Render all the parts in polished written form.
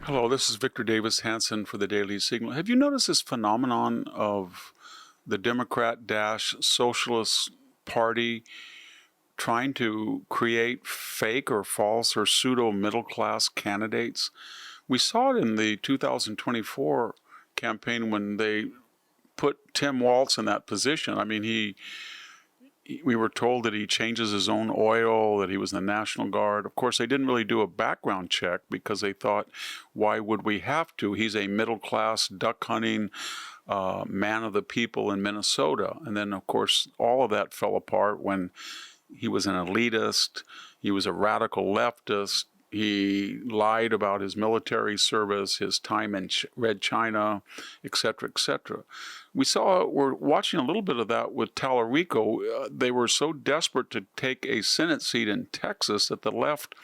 Hello, this is Victor Davis Hanson for the Daily Signal. Have you noticed this phenomenon of the Democrat-Socialist Party trying to create fake or false or pseudo middle class candidates? We saw it in the 2024 campaign when they put Tim Walz in that position. I mean, we were told that he changes his own oil, that he was in the National Guard. Of course, they didn't really do a background check because they thought, why would we have to? He's a middle-class, duck-hunting man of the people in Minnesota. And then, of course, all of that fell apart when he was an elitist, he was a radical leftist, he lied about his military service, his time in Red China, et cetera, et cetera. We're watching a little bit of that with Talarico. They were so desperate to take a Senate seat in Texas that the left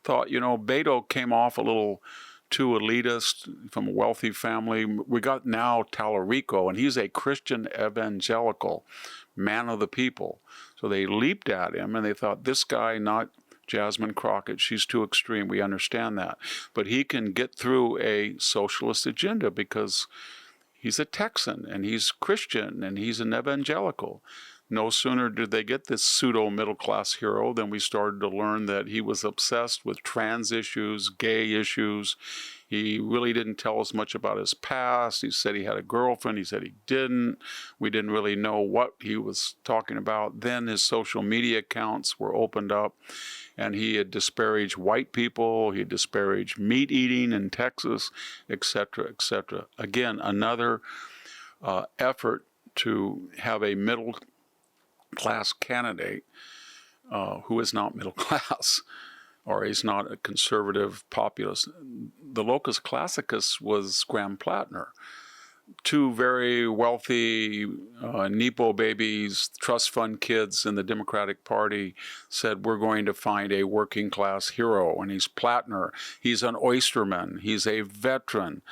thought, Beto came off a little too elitist from a wealthy family. We got now Talarico, and he's a Christian evangelical man of the people. So they leaped at him, and they thought, this guy, not Jasmine Crockett, she's too extreme. We understand that. But he can get through a socialist agenda because he's a Texan, and he's Christian, and he's an evangelical. No sooner did they get this pseudo-middle-class hero than we started to learn that he was obsessed with trans issues, gay issues. He really didn't tell us much about his past. He said he had a girlfriend. He said he didn't. We didn't really know what he was talking about. Then his social media accounts were opened up, and he had disparaged white people. He had disparaged meat eating in Texas, et cetera, et cetera. Again, another effort to have a middle-class candidate who is not middle class, or he's not a conservative populist. The locus classicus was Graham Platner. Two very wealthy Nepo babies, trust fund kids in the Democratic Party said, we're going to find a working class hero, and he's Platner. He's an oysterman. He's a veteran.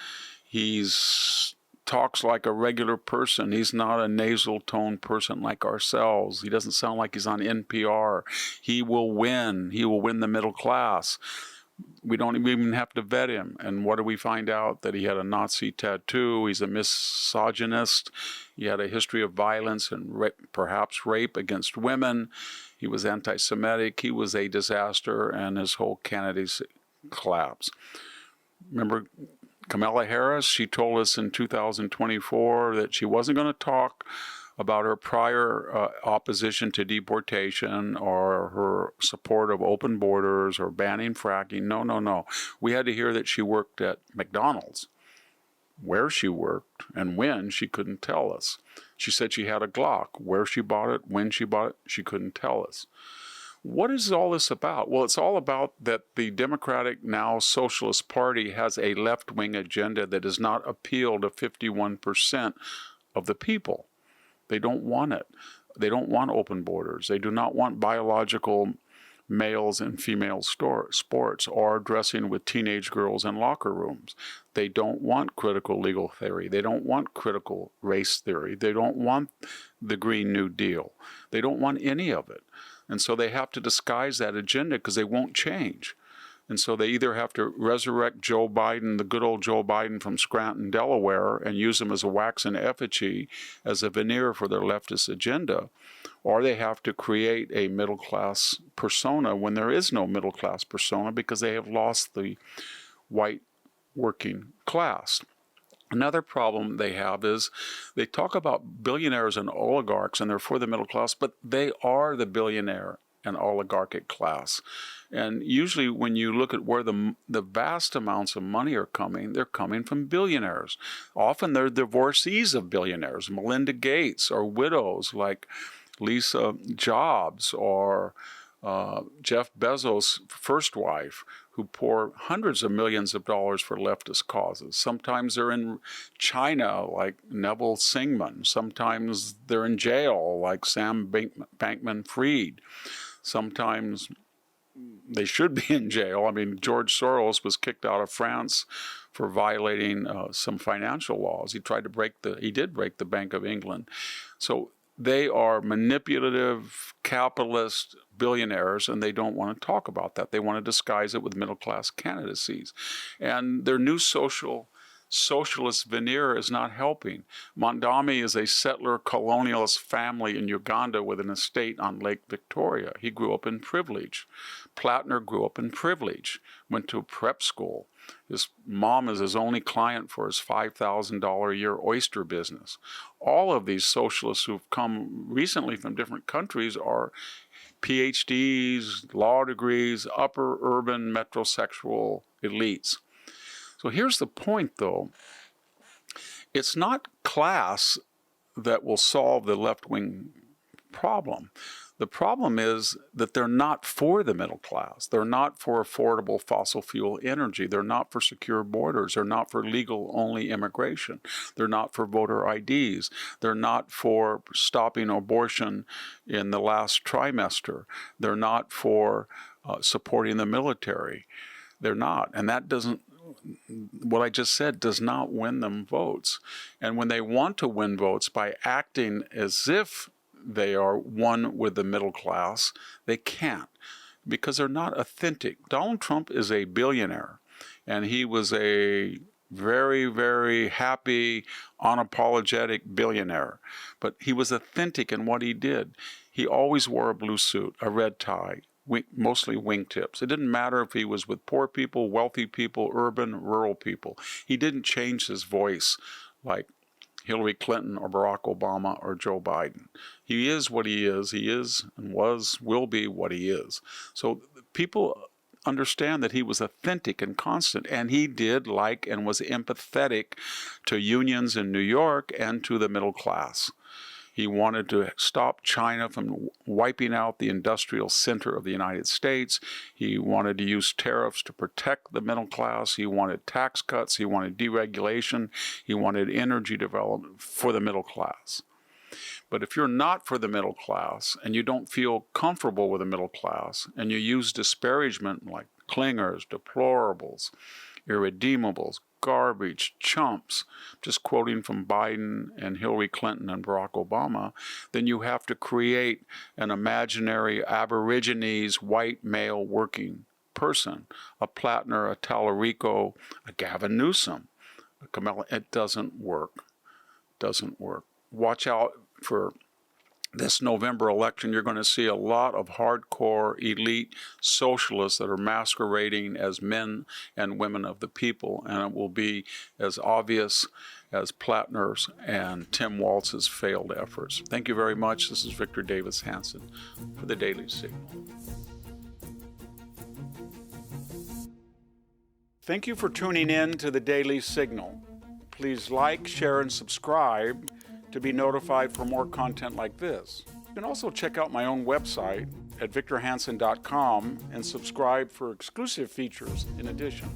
He's talks like a regular person. He's not a nasal tone person like ourselves. He doesn't sound like he's on NPR. He will win. He will win the middle class. We don't even have to vet him. And what do we find out? That he had a Nazi tattoo. He's a misogynist. He had a history of violence and perhaps rape against women. He was anti-Semitic. He was a disaster, and his whole candidacy collapsed. Remember Kamala Harris? She told us in 2024 that she wasn't going to talk about her prior opposition to deportation or her support of open borders or banning fracking. No. We had to hear that she worked at McDonald's. Where she worked and when, she couldn't tell us. She said she had a Glock. Where she bought it, when she bought it, she couldn't tell us. What is all this about? Well, it's all about that the Democratic, now Socialist Party, has a left-wing agenda that does not appeal to 51% of the people. They don't want it. They don't want open borders. They do not want biological males and female sports or dressing with teenage girls in locker rooms. They don't want critical legal theory. They don't want critical race theory. They don't want the Green New Deal. They don't want any of it. And so they have to disguise that agenda because they won't change. And so they either have to resurrect Joe Biden, the good old Joe Biden from Scranton, Delaware, and use him as a waxen effigy, as a veneer for their leftist agenda, or they have to create a middle-class persona when there is no middle-class persona because they have lost the white working class. Another problem they have is they talk about billionaires and oligarchs, and they're for the middle class, but they are the billionaire and oligarchic class. And usually when you look at where the vast amounts of money are coming, they're coming from billionaires. Often they're divorcees of billionaires, Melinda Gates, or widows like Lisa Jobs or Jeff Bezos' first wife, who pour hundreds of millions of dollars for leftist causes. Sometimes they're in China, like Neville Singman. Sometimes they're in jail, like Sam Bankman-Fried. Sometimes they should be in jail. I mean, George Soros was kicked out of France for violating some financial laws. He did break the Bank of England. So They are manipulative, capitalist billionaires, and they don't want to talk about that. They want to disguise it with middle-class candidacies. And their new socialist veneer is not helping. Mondami is a settler colonialist family in Uganda with an estate on Lake Victoria. He grew up in privilege. Platner grew up in privilege, went to prep school. His mom is his only client for his $5,000 a year oyster business. All of these socialists who've come recently from different countries are PhDs, law degrees, upper urban metrosexual elites. So here's the point, though. It's not class that will solve the left-wing problem. The problem is that they're not for the middle class. They're not for affordable fossil fuel energy. They're not for secure borders. They're not for legal-only immigration. They're not for voter IDs. They're not for stopping abortion in the last trimester. They're not for supporting the military. They're not. And that doesn't, what I just said does not win them votes. And when they want to win votes by acting as if they are one with the middle class, they can't, because they're not authentic. Donald Trump is a billionaire, and he was a very, very happy, unapologetic billionaire. But he was authentic in what he did. He always wore a blue suit, a red tie, mostly wingtips. It didn't matter if he was with poor people, wealthy people, urban, rural people. He didn't change his voice like Hillary Clinton or Barack Obama or Joe Biden. He is what he is. He is and will be what he is. So people understand that he was authentic and constant, and he did like and was empathetic to unions in New York and to the middle class. He wanted to stop China from wiping out the industrial center of the United States. He wanted to use tariffs to protect the middle class. He wanted tax cuts. He wanted deregulation. He wanted energy development for the middle class. But if you're not for the middle class and you don't feel comfortable with the middle class and you use disparagement like clingers, deplorables, irredeemables, garbage, chumps, just quoting from Biden and Hillary Clinton and Barack Obama, then you have to create an imaginary Aborigines white male working person, a Platner, a Talarico, a Gavin Newsom, a Kamala. It doesn't work. Doesn't work. Watch out for this November election. You're going to see a lot of hardcore elite socialists that are masquerading as men and women of the people, and it will be as obvious as Platner's and Tim Walz's failed efforts. Thank you very much. This is Victor Davis Hanson for the Daily Signal. Thank you for tuning in to the Daily Signal. Please like, share, and subscribe to be notified for more content like this. You can also check out my own website at victorhanson.com and subscribe for exclusive features in addition.